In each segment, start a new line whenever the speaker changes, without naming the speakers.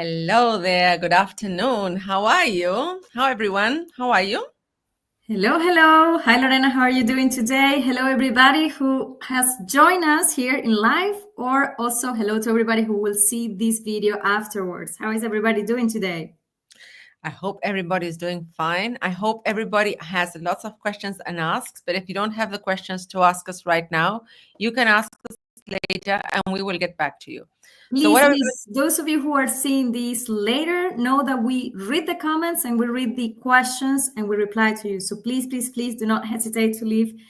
Hello there. Good afternoon. How are you? How everyone? How are you?
Hello, hello. Hi, Lorena. How are you doing today? Hello, everybody who has joined us here in live, or also hello to everybody who will see this video afterwards. How is everybody doing today?
I hope everybody is doing fine. I hope everybody has lots of questions and asks, but if you don't have the questions to ask us right now, you can ask us later and we will get back to you.
Please, those of you who are seeing this later, know that we read the comments and we read the questions and we reply to you. So please, please, please do not hesitate to leave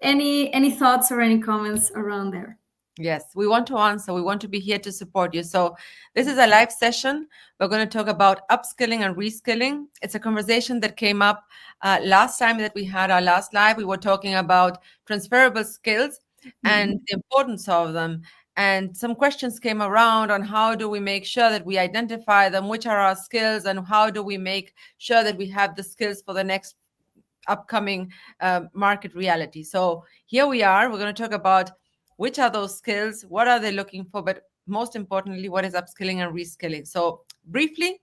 any thoughts or any comments around there.
Yes, we want to answer. We want to be here to support you. So this is a live session. We're going to talk about upskilling and reskilling. It's a conversation that came up last time that we had our last live. We were talking about transferable skills and the importance of them. And some questions came around on how do we make sure that we identify them, which are our skills, and how do we make sure that we have the skills for the next upcoming market reality. So here we are. We're going to talk about which are those skills, what are they looking for, but most importantly, what is upskilling and reskilling. So briefly,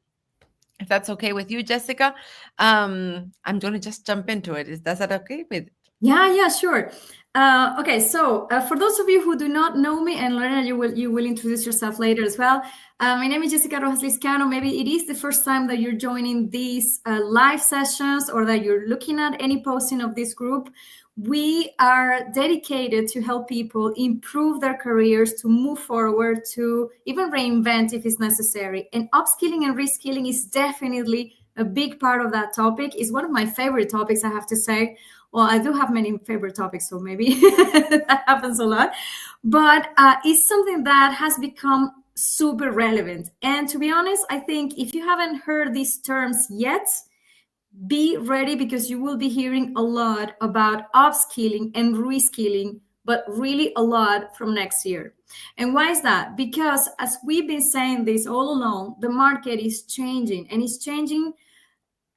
if that's okay with you, Jessica, I'm going to just jump into it. Is that okay with?
Yeah, sure. Okay, so for those of you who do not know me, and Lorena, you will introduce yourself later as well. My name is Jessica Rojas Lizcano. Maybe it is the first time that you're joining these live sessions or that you're looking at any posting of this group. We are dedicated to help people improve their careers, to move forward, to even reinvent if it's necessary. And upskilling and reskilling is definitely a big part of that topic. It's one of my favorite topics, I have to say. Well, I do have many favorite topics, so maybe that happens a lot. But it's something that has become super relevant. And to be honest, I think if you haven't heard these terms yet, be ready, because you will be hearing a lot about upskilling and reskilling, but really a lot from next year. And why is that? Because as we've been saying this all along, the market is changing, and it's changing,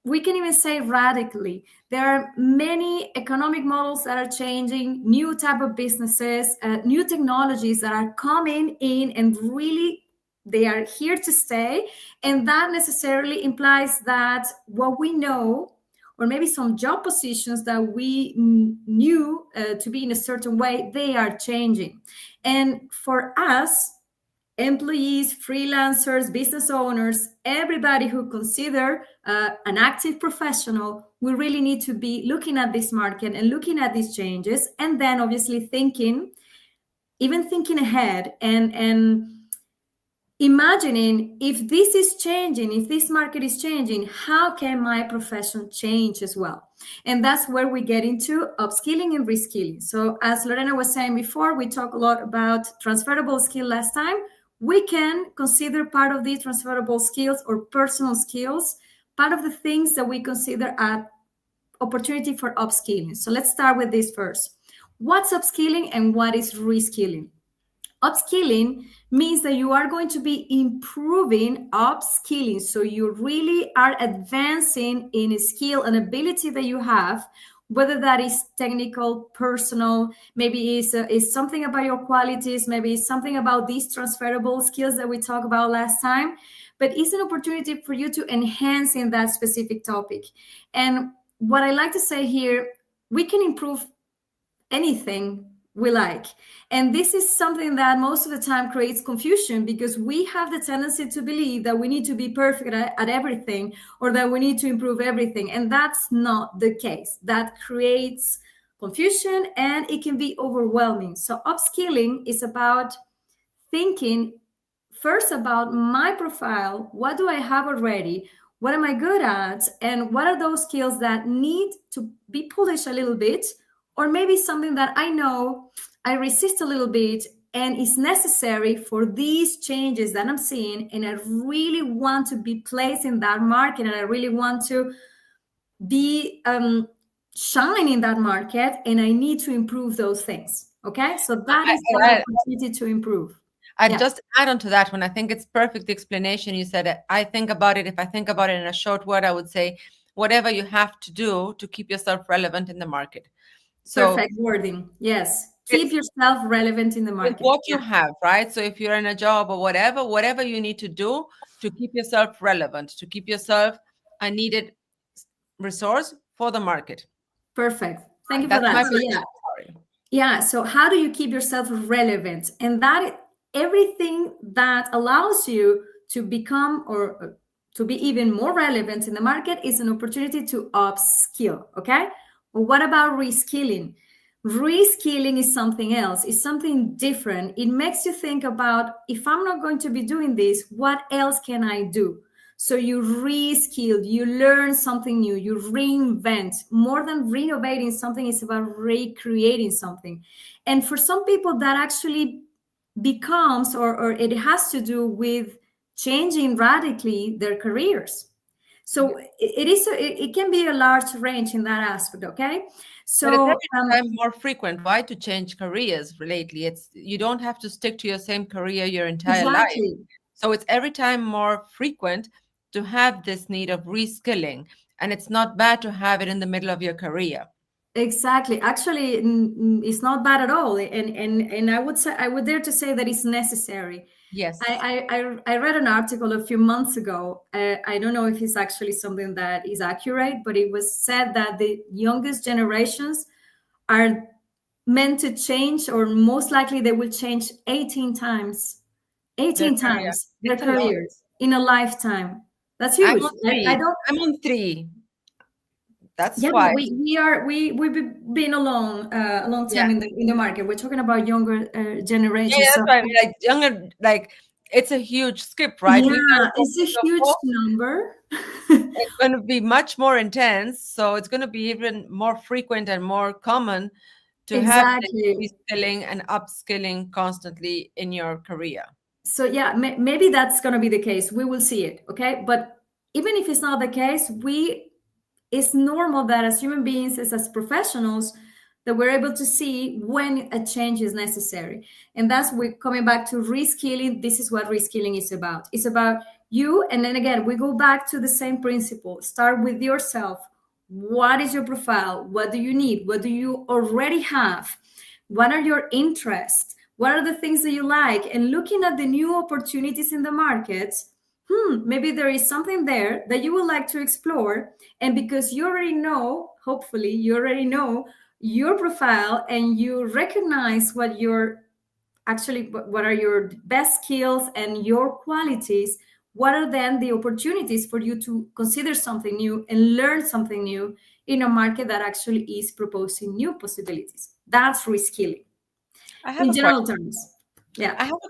we can even say radically. There are many economic models that are changing, new type of businesses, new technologies that are coming in, and really they are here to stay. And that necessarily implies that what we know, or maybe some job positions that we knew to be in a certain way, they are changing. And for us, employees, freelancers, business owners, everybody who consider an active professional, we really need to be looking at this market and looking at these changes, and then obviously thinking ahead and imagining, if this is changing, if this market is changing, how can my profession change as well? And that's where we get into upskilling and reskilling. So as Lorena was saying before, we talked a lot about transferable skill last time. We can consider part of these transferable skills or personal skills, part of the things that we consider an opportunity for upskilling. So let's start with this first. What's upskilling and what is reskilling? Upskilling means that you are going to be improving upskilling. So you really are advancing in a skill and ability that you have, whether that is technical, personal, maybe is something about your qualities, maybe it's something about these transferable skills that we talked about last time, but it's an opportunity for you to enhance in that specific topic. And what I like to say here, we can improve anything we like. And this is something that most of the time creates confusion, because we have the tendency to believe that we need to be perfect at everything, or that we need to improve everything. And that's not the case. That creates confusion and it can be overwhelming. So upskilling is about thinking first about my profile. What do I have already? What am I good at? And what are those skills that need to be polished a little bit? Or maybe something that I know I resist a little bit and is necessary for these changes that I'm seeing, and I really want to be placed in that market, and I really want to be shine in that market, and I need to improve those things. Okay, so that is the opportunity to improve.
I'd just add on to that one. I think it's perfect explanation. You said, I think about it. If I think about it in a short word, I would say, whatever you have to do to keep yourself relevant in the market.
So, perfect wording. Yes. keep yourself relevant in the
with
market.
what you have, right? So if you're in a job or whatever you need to do to keep yourself relevant, to keep yourself a needed resource for the market.
Perfect. Thank you for
That's
that.
my
So
question. Sorry.
yeah. So how do you keep yourself relevant? And that everything that allows you to become or to be even more relevant in the market is an opportunity to upskill. Okay. Well, what about reskilling? Reskilling is something else, it's something different. It makes you think about, if I'm not going to be doing this, what else can I do? So you reskill, you learn something new, you reinvent. More than renovating something, it's about recreating something. And for some people, that actually becomes or it has to do with changing radically their careers. So it can be a large range in that aspect. Okay,
But it's
so
every time more frequent. Why to change careers lately? It's you don't have to stick to your same career your entire life.
exactly.
So it's every time more frequent to have this need of reskilling. And it's not bad to have it in the middle of your career.
Exactly. Actually, it's not bad at all, and I would say, I would dare to say that it's necessary.
Yes.
I read an article a few months ago. I don't know if it's actually something that is accurate, but it was said that the youngest generations are meant to change, or most likely they will change 18 times,
Their
18
career.
times their
It's a lot.
careers in a lifetime. That's
I'm
huge.
on
I
3.
don't.
I'm on 3. That's
Yeah,
why.
we've been a long
Yeah.
time in the market. We're talking about younger
Yeah,
generations.
that's
So
why. Like younger, like it's a huge skip, right? We
yeah,
went from
it's a
three or
huge
four.
number.
It's going to be much more intense. So it's going to be even more frequent and more common to have
Exactly.
this reskilling and upskilling constantly in your career.
So yeah, maybe that's going to be the case. We will see it. Okay, but even if it's not the case, it's normal that as human beings, as professionals, that we're able to see when a change is necessary. And that's we're coming back to reskilling. This is what reskilling is about. It's about you. And then again, we go back to the same principle. Start with yourself. What is your profile? What do you need? What do you already have? What are your interests? What are the things that you like? And looking at the new opportunities in the market, maybe there is something there that you would like to explore. And because you already know, hopefully, you already know your profile and you recognize what are your best skills and your qualities, what are then the opportunities for you to consider something new and learn something new in a market that actually is proposing new possibilities? That's reskilling
I have
in
a
general
question.
terms. Yeah.
I have a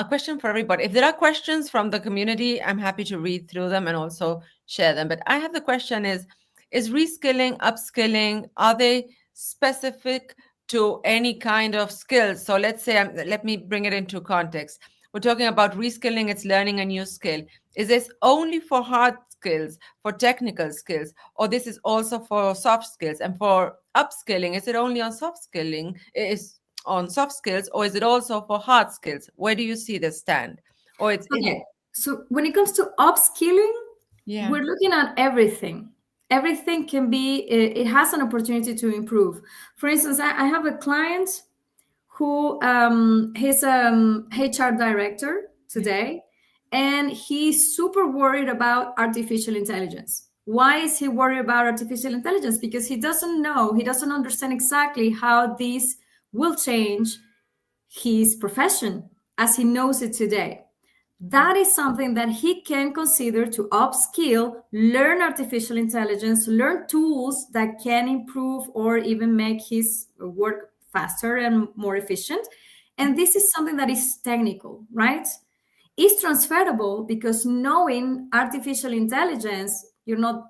question for everybody. If there are questions from the community, I'm happy to read through them and also share them. But I have the question is reskilling, upskilling, are they specific to any kind of skills? So let's say, let me bring it into context. We're talking about reskilling, it's learning a new skill. Is this only for hard skills, for technical skills, or this is also for soft skills? And for upskilling, is it only on soft skilling? Is on soft skills, or is it also for hard skills? Where do you see this stand? Or it's
Okay. So when it comes to upskilling,
yeah.
we're looking at everything. Everything can be, it has an opportunity to improve. For instance, I have a client who he's HR director today, and he's super worried about artificial intelligence. Why is he worried about artificial intelligence? Because he doesn't understand exactly how this will change his profession as he knows it today. That is something that he can consider to upskill, learn artificial intelligence, learn tools that can improve or even make his work faster and more efficient. And this is something that is technical, right? It's transferable because knowing artificial intelligence, you're not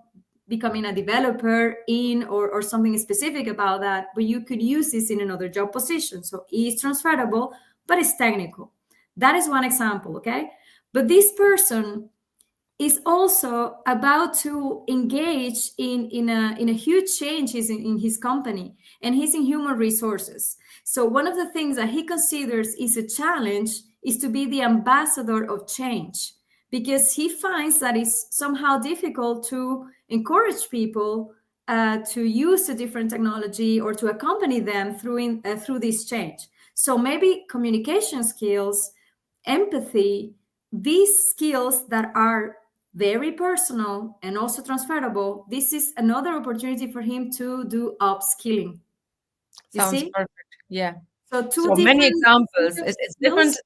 becoming a developer in or something specific about that, but you could use this in another job position. So it's transferable, but it's technical. That is one example, okay? But this person is also about to engage in a huge change in his company, and he's in human resources. So one of the things that he considers is a challenge is to be the ambassador of change, because he finds that it's somehow difficult to encourage people to use a different technology or to accompany them through this change. So maybe communication skills, empathy, these skills that are very personal and also transferable, this is another opportunity for him to do upskilling. You
Sounds
see?
perfect. Yeah.
So two
So many
different
examples.
set of
It's
skills.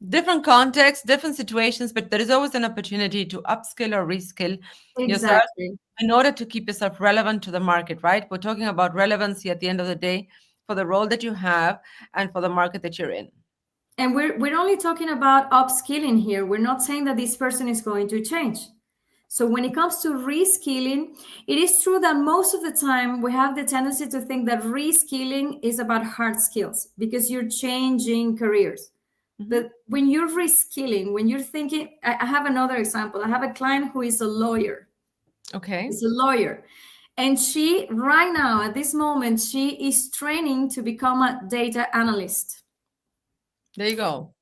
different contexts, different situations, but there is always an opportunity to upskill or reskill yourself
Exactly.
in order to keep yourself relevant to the market, right? We're talking about relevancy at the end of the day for the role that you have and for the market that you're in.
And we're only talking about upskilling here. We're not saying that this person is going to change. So when it comes to reskilling, it is true that most of the time we have the tendency to think that reskilling is about hard skills because you're changing careers. But when you're reskilling, when you're thinking, I have another example. I have a client who is a lawyer.
Okay.
Is a lawyer. And she, right now, at this moment, she is training to become a data analyst.
There you go.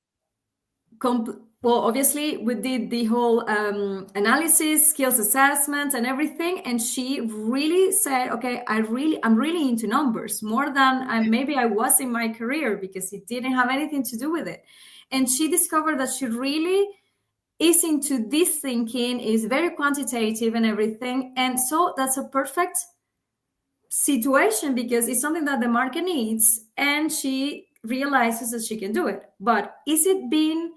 Well, obviously, we did the whole analysis, skills assessment, and everything. And she really said, "Okay, I'm really into numbers more than maybe I was in my career because it didn't have anything to do with it." And she discovered that she really is into this thinking, is very quantitative and everything. And so that's a perfect situation because it's something that the market needs, and she realizes that she can do it. But is it being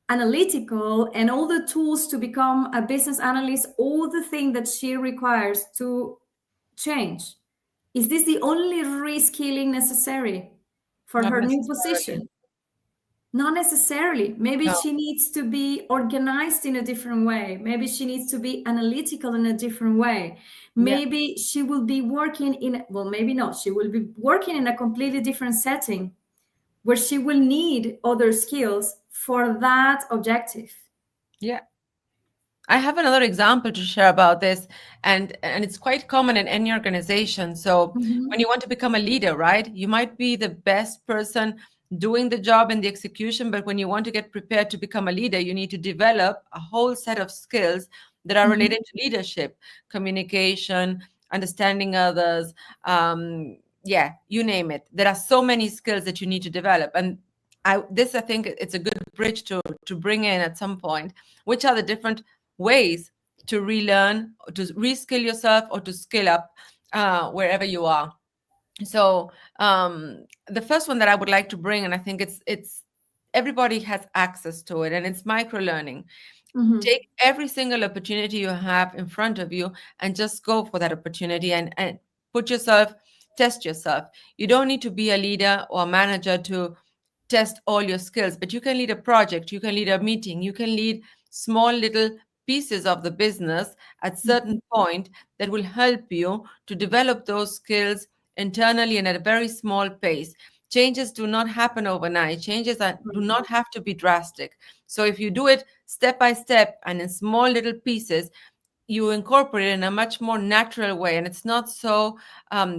analytical and all the tools to become a business analyst, all the thing that she requires to change? Is this the only reskilling necessary for
Not
her new
necessarily.
position? Not necessarily. Maybe
No.
she needs to be organized in a different way. Maybe she needs to be analytical in a different way.
Yeah.
Maybe she will be working well, maybe not. She will be working in a completely different setting where she will need other skills for that objective.
Yeah. I have another example to share about this, and it's quite common in any organization. So when you want to become a leader, right, you might be the best person doing the job and the execution, but when you want to get prepared to become a leader, you need to develop a whole set of skills that are related to leadership, communication, understanding others. Yeah, you name it. There are so many skills that you need to develop, and I think it's a good bridge to bring in at some point, which are the different ways to relearn, to reskill yourself, or to skill up wherever you are. So the first one that I would like to bring, and I think it's everybody has access to it, and it's microlearning. Take every single opportunity you have in front of you and just go for that opportunity and test yourself. You don't need to be a leader or a manager to test all your skills, but you can lead a project, you can lead a meeting, you can lead small little pieces of the business at certain point that will help you to develop those skills internally and at a very small pace. Changes do not happen overnight. Changes do not have to be drastic. So if you do it step by step and in small little pieces, you incorporate it in a much more natural way, and it's not so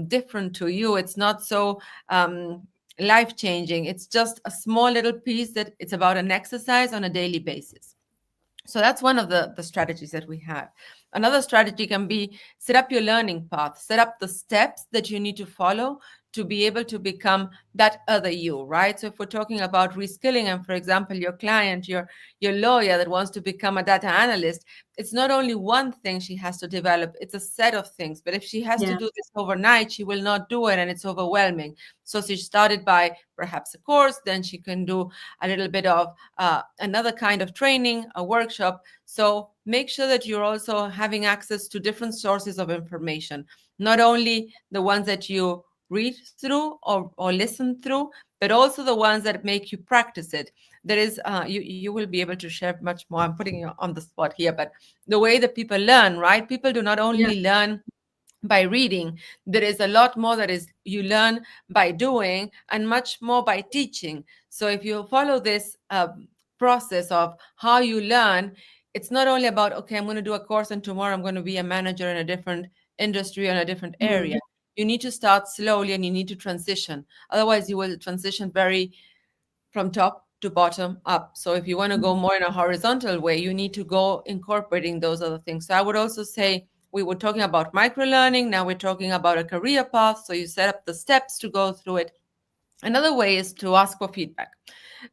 different to you. It's not so life-changing. It's just a small little piece that it's about an exercise on a daily basis. So that's one of the strategies that we have. Another strategy can be set up your learning path, set up the steps that you need to follow to be able to become that other you, right? So if we're talking about reskilling, and for example, your client, your lawyer that wants to become a data analyst, it's not only one thing she has to develop, it's a set of things. But if she has to do this overnight, she will not do it, and it's overwhelming. So she started by perhaps a course, then she can do a little bit of another kind of training, a workshop. So make sure that you're also having access to different sources of information, not only the ones that you read through or listen through, but also the ones that make you practice it. There is, you will be able to share much more. I'm putting you on the spot here, but the way that people learn, right? People do not only learn by reading. There is a lot more that is you learn by doing, and much more by teaching. So if you follow this process of how you learn, it's not only about, okay, I'm going to do a course and tomorrow I'm going to be a manager in a different industry or in a different area. You need to start slowly and you need to transition. Otherwise, you will transition very from top to bottom up. So if you want to go more in a horizontal way, you need to go incorporating those other things. So I would also say We were talking about microlearning. Now we're talking about a career path. So you set up the steps to go through it. Another way is to ask for feedback.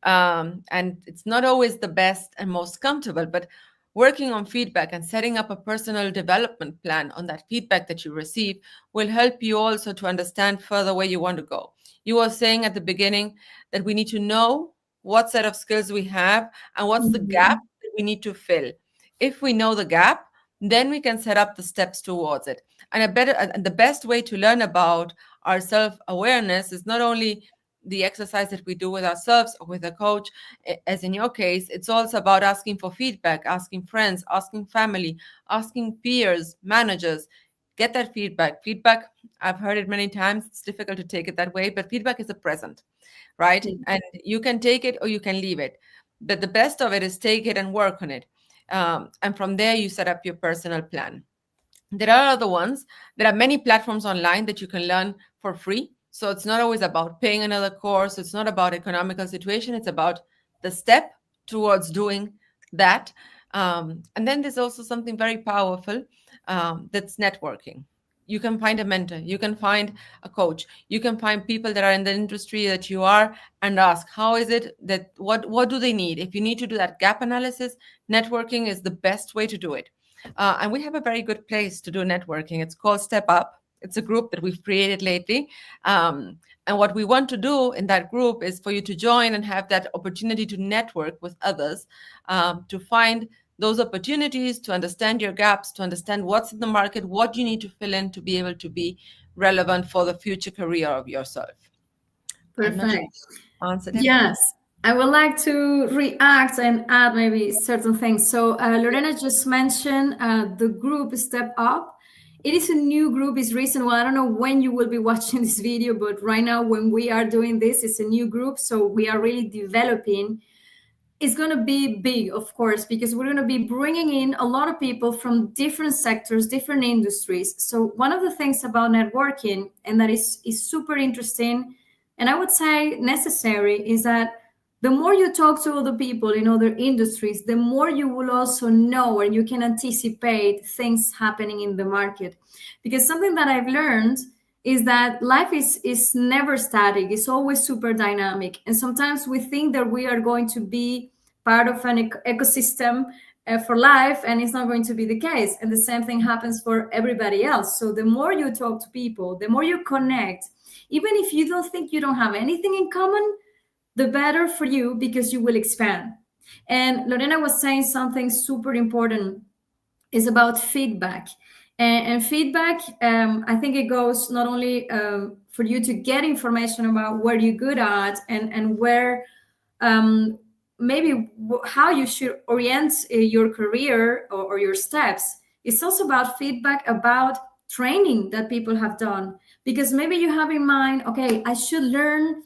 And it's not always the best and most comfortable, but working on feedback and setting up a personal development plan on that feedback that you receive will help you also to understand further where you want to go. You were saying at the beginning that we need to know what set of skills we have and what's the gap that we need to fill. If we know the gap, then we can set up the steps towards it. And the best way to learn about our self-awareness is not only the exercise that we do with ourselves or with a coach, as in your case, it's also about asking for feedback, asking friends, asking family, asking peers, managers. Get that feedback. Feedback, I've heard it many times. It's difficult to take it that way, but feedback is a present, right? And you can take it or you can leave it. But the best of it is take it and work on it. And from there, you set up your personal plan. There are other ones. There are many platforms online that you can learn for free. So it's not always about paying another course. It's not about economical situation. It's about the step towards doing that. And then there's also something very powerful that's networking. You can find a mentor. You can find a coach. You can find people that are in the industry that you are and ask, how is it that, what do they need? If you need to do that gap analysis, networking is the best way to do it. And we have a very good place to do networking. It's called Step Up. It's a group that we've created lately. And what we want to do in that group is for you to join and have that opportunity to network with others, to find those opportunities, to understand your gaps, to understand what's in the market, what you need to fill in to be able to be relevant for the future career of yourself.
Perfect.
Answered it?
Yes. I would like to react and add maybe certain things. So Lorena just mentioned the group Step Up. It is a new group. It's recent. Well, I don't know when you will be watching this video, but right now when we are doing this, it's a new group. So we are really developing. It's going to be big, of course, because we're going to be bringing in a lot of people from different sectors, different industries. So one of the things about networking, and that is super interesting, and I would say necessary, is that the more you talk to other people in other industries, the more you will also know and you can anticipate things happening in the market. Because something that I've learned is that life is never static. It's always super dynamic. And sometimes we think that we are going to be part of an ecosystem for life, and it's not going to be the case. And the same thing happens for everybody else. So the more you talk to people, the more you connect, even if you don't think you don't have anything in common, the better for you, because you will expand. And Lorena was saying something super important is about feedback. And feedback, I think it goes not only for you to get information about where you're good at and where maybe how you should orient your career or your steps. It's also about feedback about training that people have done, because maybe you have in mind, okay, I should learn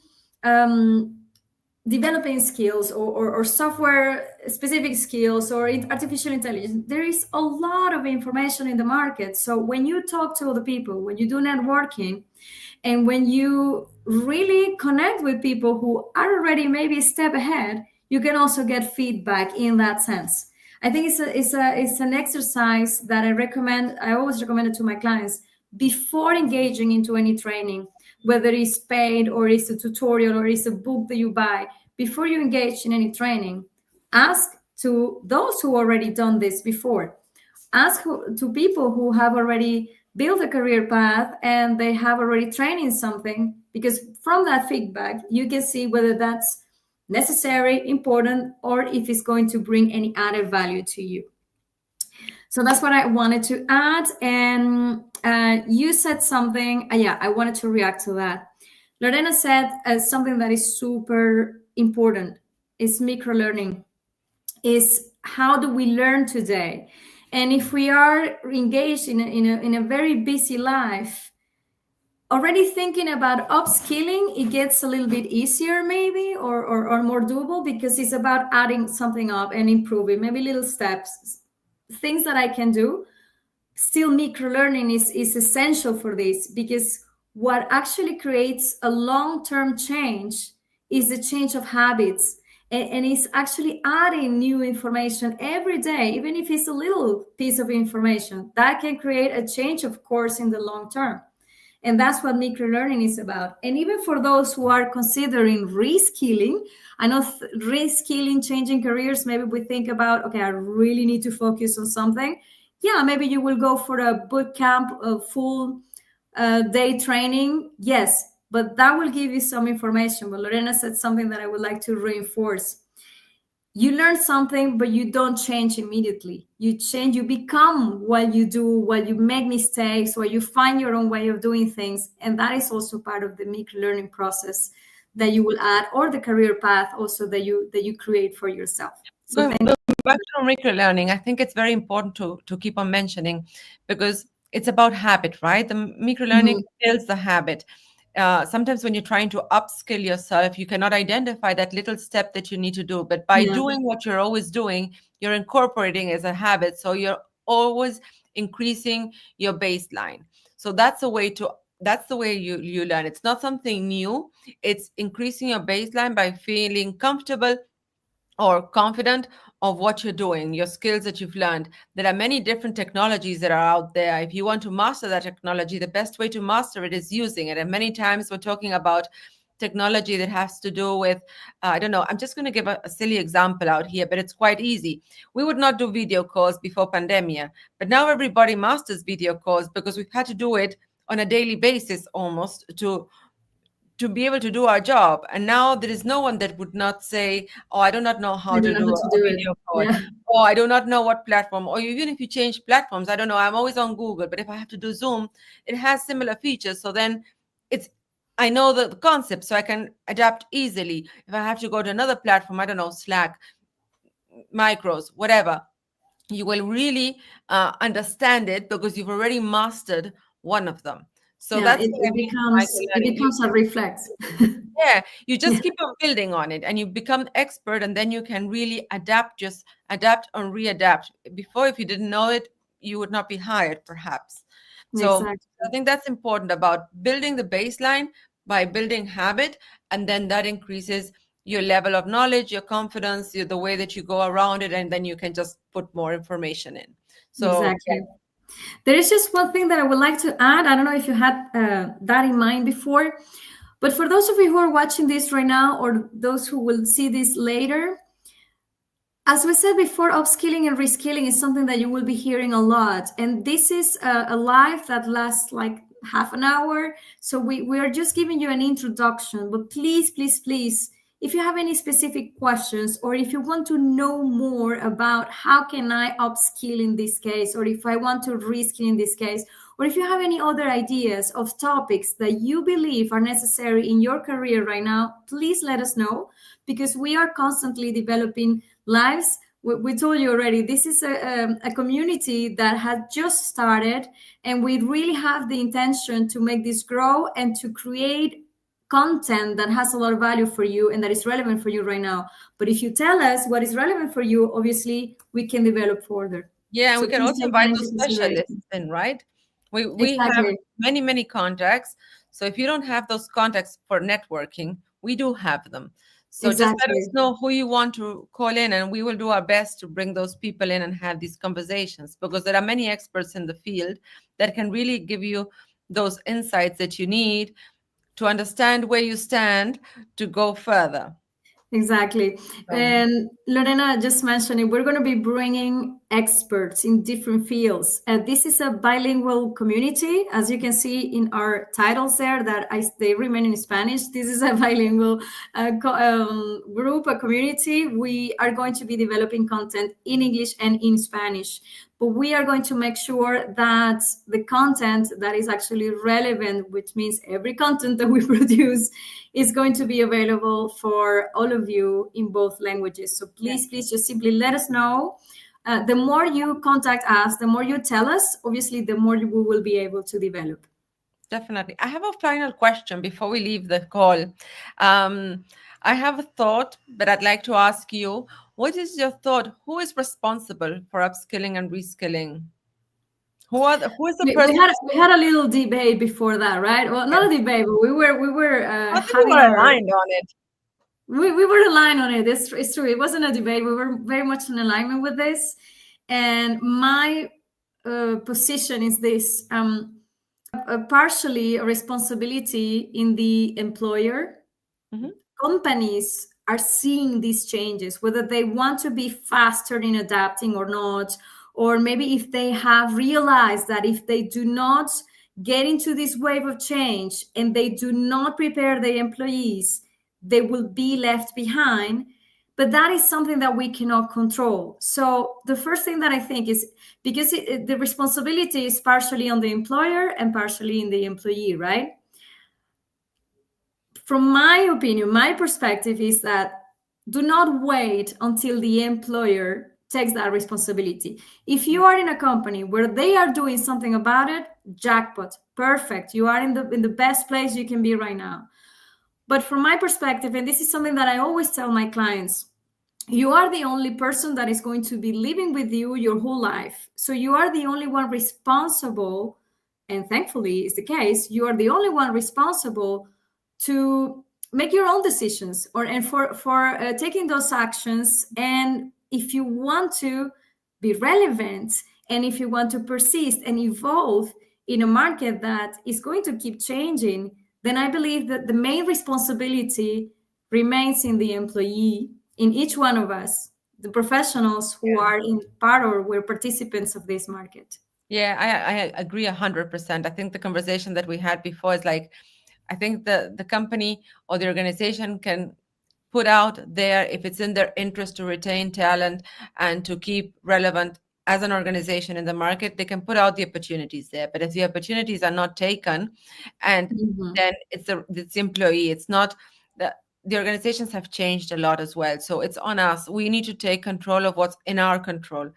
developing skills or software specific skills or artificial intelligence. There is a lot of information in the market. So when you talk to other people, when you do networking, and when you really connect with people who are already maybe a step ahead, you can also get feedback in that sense. I think it's an exercise that I always recommend it to my clients before engaging into any training, whether it's paid or it's a tutorial or it's a book that you buy. Before you engage in any training, ask to those who already done this before. Ask to people who have already built a career path and they have already trained in something, because from that feedback, you can see whether that's necessary, important, or if it's going to bring any added value to you. So that's what I wanted to add. And you said something, I wanted to react to that. Lorena said something that is super important is microlearning, is how do we learn today? And if we are engaged in a very busy life, already thinking about upskilling, it gets a little bit easier maybe, or more doable, because it's about adding something up and improving, maybe little steps, things that I can do. Still, microlearning is essential for this, because what actually creates a long-term change is the change of habits. and it's actually adding new information every day, even if it's a little piece of information that can create a change, of course, in the long term. And that's what microlearning is about. And even for those who are considering reskilling, I know reskilling, changing careers, maybe we think about, okay, I really need to focus on something. Yeah, maybe you will go for a boot camp, a full day training. Yes, but that will give you some information. But Lorena said something that I would like to reinforce. You learn something, but you don't change immediately. You change, you become what you do, while you make mistakes, while you find your own way of doing things. And that is also part of the micro-learning process that you will add, or the career path also that you create for yourself. So
Going back to microlearning, I think it's very important to keep on mentioning, because it's about habit, right? The microlearning builds the habit. Sometimes when you're trying to upskill yourself, you cannot identify that little step that you need to do. But by doing what you're always doing, you're incorporating as a habit. So you're always increasing your baseline. So that's the way you learn. It's not something new. It's increasing your baseline by feeling comfortable or confident of what you're doing, your skills that you've learned. There are many different technologies that are out there. If you want to master that technology, the best way to master it is using it. And many times we're talking about technology that has to do with, I don't know, I'm just going to give a silly example out here, but it's quite easy. We would not do video calls before pandemia, but now everybody masters video calls because we've had to do it on a daily basis almost to be able to do our job. And now there is no one that would not say, oh, I do not know how to do a video call.
Yeah.
Oh, I do not know what platform. Or even if you change platforms, I don't know, I'm always on Google, but if I have to do Zoom, it has similar features. So then I know the concept, so I can adapt easily. If I have to go to another platform, I don't know, Slack, Micros, whatever, you will really understand it because you've already mastered one of them. So that's what I mean by
it becomes a reflex.
Yeah, you just keep on building on it and you become expert, and then you can really adapt and readapt. Before, if you didn't know it, you would not be hired, perhaps. So
Exactly.
I think that's important about building the baseline by building habit, and then that increases your level of knowledge, your confidence, the way that you go around it, and then you can just put more information in. So
Exactly. There is just one thing that I would like to add. I don't know if you had that in mind before, but for those of you who are watching this right now, or those who will see this later, as we said before, upskilling and reskilling is something that you will be hearing a lot. And this is a live that lasts like half an hour. So we are just giving you an introduction. But please, please, please, if you have any specific questions, or if you want to know more about how can I upskill in this case, or if I want to reskill in this case, or if you have any other ideas of topics that you believe are necessary in your career right now, please let us know, because we are constantly developing lives. We told you already, this is a community that has just started, and we really have the intention to make this grow and to create content that has a lot of value for you and that is relevant for you right now. But if you tell us what is relevant for you, obviously we can develop further.
yeah, and
So
we can
please
also
take
invite
that
those
into consideration.
specialists in, right? We have
Exactly.
many contacts. So if you don't have those contacts for networking, we do have them. So just let us
Exactly.
know who you want to call in, and we will do our best to bring those people in and have these conversations, because there are many experts in the field that can really give you those insights that you need to understand where you stand to go further.
Exactly. And Lorena just mentioned it. We're going to be bringing experts in different fields. This is a bilingual community, as you can see in our titles there, that they remain in Spanish. This is a bilingual group, a community. We are going to be developing content in English and in Spanish. But we are going to make sure that the content that is actually relevant, which means every content that we produce, is going to be available for all of you in both languages. So please, please just simply let us know. The more you contact us, the more you tell us, obviously, the more we will be able to develop.
Definitely. I have a final question before we leave the call. I have a thought, but I'd like to ask you, what is your thought? Who is responsible for upskilling and reskilling? Who is the person?
We had a little debate before that, right? Well, not a debate, but we were
I think we
having
were
our
aligned on it.
We were aligned on it. It's true. It wasn't a debate. We were very much in alignment with this. And my position is this: partially a responsibility in the employer.
Mm-hmm.
Companies are seeing these changes, whether they want to be faster in adapting or not, or maybe if they have realized that if they do not get into this wave of change and they do not prepare their employees, they will be left behind. But that is something that we cannot control. So the first thing that I think is, because the responsibility is partially on the employer and partially in the employee, right? From my opinion, my perspective is that do not wait until the employer takes that responsibility. If you are in a company where they are doing something about it, jackpot, perfect. You are in the best place you can be right now. But from my perspective, and this is something that I always tell my clients, you are the only person that is going to be living with you your whole life. So you are the only one responsible, and thankfully is the case, you are the only one responsible to make your own decisions and for taking those actions. And if you want to be relevant, and if you want to persist and evolve in a market that is going to keep changing, then I believe that the main responsibility remains in the employee, in each one of us, the professionals who are in part or we're participants of this market.
Yeah, I agree 100%. I think the conversation that we had before is like, I think the company or the organization can put out there, if it's in their interest to retain talent and to keep relevant as an organization in the market, they can put out the opportunities there. But if the opportunities are not taken, and then it's the employee, it's not the organizations have changed a lot as well. So it's on us. We need to take control of what's in our control.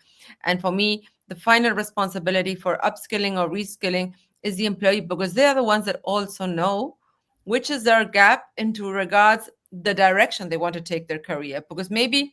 And for me, the final responsibility for upskilling or reskilling is the employee, because they are the ones that also know which is their gap into regards the direction they want to take their career, because maybe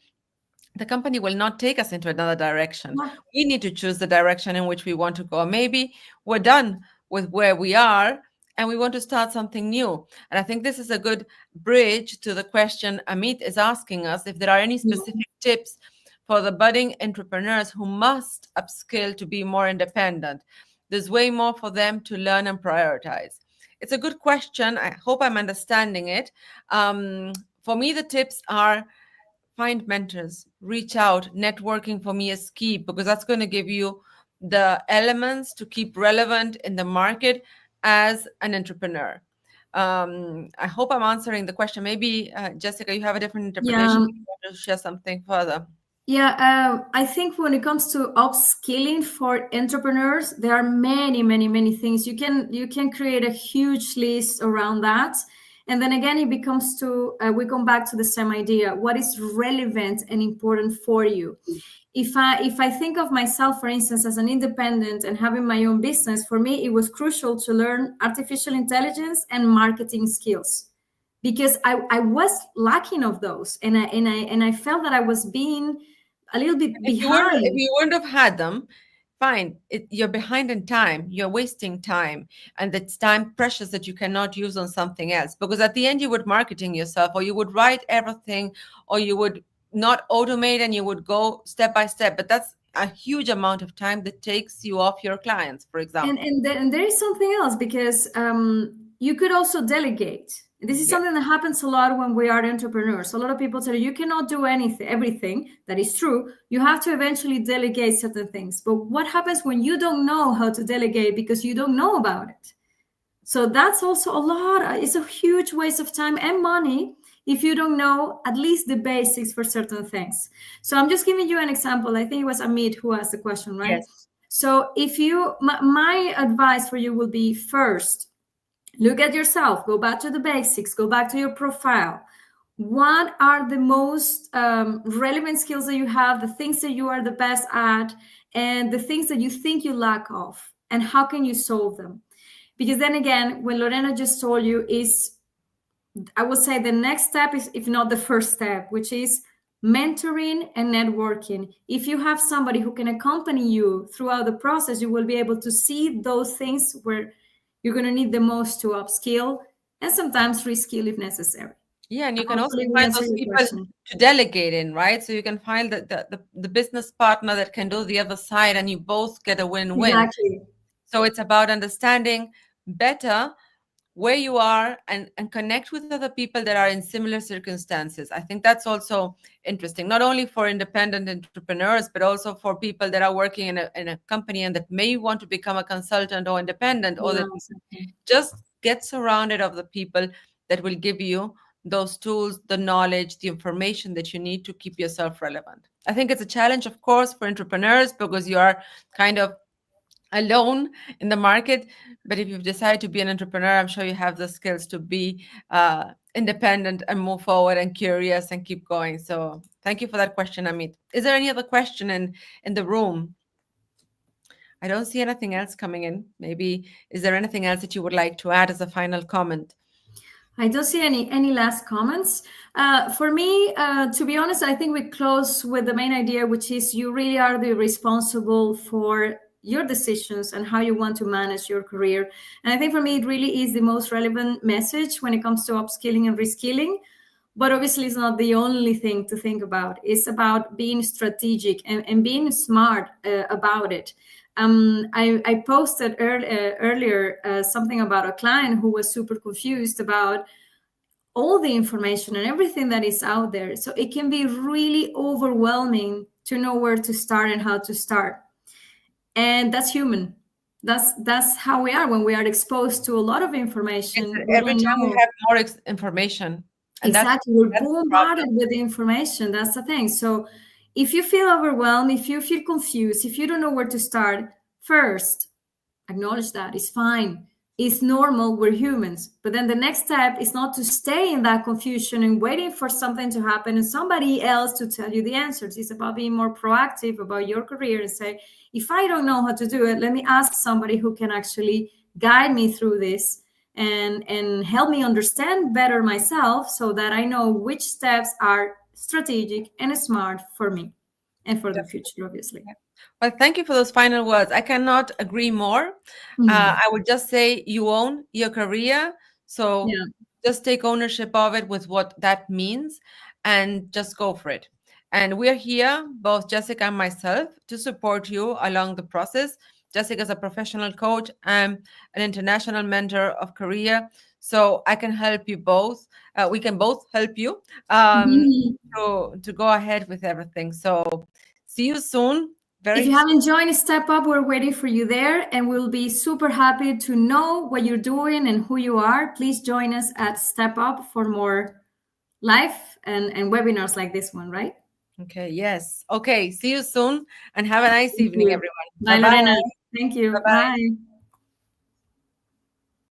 the company will not take us into another direction. We need to choose the direction in which we want to go. Maybe we're done with where we are and we want to start something new. And I think this is a good bridge to the question Amit is asking us, if there are any specific tips for the budding entrepreneurs who must upskill to be more independent. There's way more for them to learn and prioritize. It's a good question. I hope I'm understanding it. For me, the tips are: find mentors, reach out. Networking for me is key, because that's going to give you the elements to keep relevant in the market as an entrepreneur. I hope I'm answering the question. Maybe, Jessica, you have a different interpretation. You want to share something further?
Yeah, I think when it comes to upskilling for entrepreneurs, there are many things. You can create a huge list around that. And then again, it becomes to, we come back to the same idea. What is relevant and important for you? If I think of myself, for instance, as an independent and having my own business, for me, it was crucial to learn artificial intelligence and marketing skills, because I was lacking of those. And I felt that I was being a little bit behind.
If you wouldn't have had them, fine. You're behind in time. You're wasting time. And it's time precious that you cannot use on something else. Because at the end, you would marketing yourself, or you would write everything, or you would not automate and you would go step by step. But that's a huge amount of time that takes you off your clients, for example.
And there is something else, because you could also delegate. This is something that happens a lot when we are entrepreneurs. A lot of people say you cannot do everything. That is true. You have to eventually delegate certain things. But what happens when you don't know how to delegate because you don't know about it? So that's also a lot. It's a huge waste of time and money if you don't know at least the basics for certain things. So I'm just giving you an example. I think it was Amit who asked the question, right?
Yes.
So if my advice for you will be, first, look at yourself, go back to the basics, go back to your profile. What are the most relevant skills that you have, the things that you are the best at, and the things that you think you lack of, and how can you solve them? Because then again, what Lorena just told you is, I would say the next step is, if not the first step, which is mentoring and networking. If you have somebody who can accompany you throughout the process, you will be able to see those things where you're going to need the most to upskill and sometimes reskill if necessary.
Yeah, and you can also
Hopefully we
find
answer
those
your
people
question.
to delegate in, right? So you can find the business partner that can do the other side, and you both get a win-win.
Exactly.
So it's about understanding better where you are and connect with other people that are in similar circumstances. I think that's also interesting, not only for independent entrepreneurs, but also for people that are working in a company and that may want to become a consultant or independent, or
Yeah,
that
exactly.
just get surrounded of the people that will give you those tools, the knowledge, the information that you need to keep yourself relevant. I think it's a challenge, of course, for entrepreneurs because you are kind of alone in the market. But if you've decided to be an entrepreneur, I'm sure you have the skills to be independent and move forward and curious and keep going. So thank you for that question, Amit. Is there any other question in the room? I don't see anything else coming in. Maybe, is there anything else that you would like to add as a final comment?
I don't see any last comments. For me, to be honest, I think we close with the main idea, which is you really are the responsible for your decisions and how you want to manage your career. And I think for me, it really is the most relevant message when it comes to upskilling and reskilling. But obviously, it's not the only thing to think about. It's about being strategic and being smart about it. I posted earlier something about a client who was super confused about all the information and everything that is out there. So it can be really overwhelming to know where to start and how to start. And that's human. That's how we are when we are exposed to a lot of information. We
Every
don't
time we
know.
have more information, and
Exactly. We're
that's the problem.
bombarded with information. That's the thing. So if you feel overwhelmed, if you feel confused, if you don't know where to start, first, acknowledge that. It's fine. It's normal. We're humans. But then the next step is not to stay in that confusion and waiting for something to happen and somebody else to tell you the answers. It's about being more proactive about your career and say, if I don't know how to do it, let me ask somebody who can actually guide me through this and help me understand better myself so that I know which steps are strategic and smart for me and for the future, obviously.
Well, thank you for those final words. I cannot agree more. I would just say you own your career. So
Yeah.
just take ownership of it with what that means and just go for it. And we're here, both Jessica and myself, to support you along the process. Jessica is a professional coach. I'm an international mentor of career. So I can help you both. We can both help you to go ahead with everything. So see you soon.
If
Very
you haven't joined Step Up, we're waiting for you there, and we'll be super happy to know what you're doing and who you are. Please join us at Step Up for more live and webinars like this one, right?
Okay, yes. Okay, see you soon and have a nice
Thank
evening,
you.
everyone.
Bye,
Bye-bye.
Lorena. Thank you.
Bye-bye.
Bye.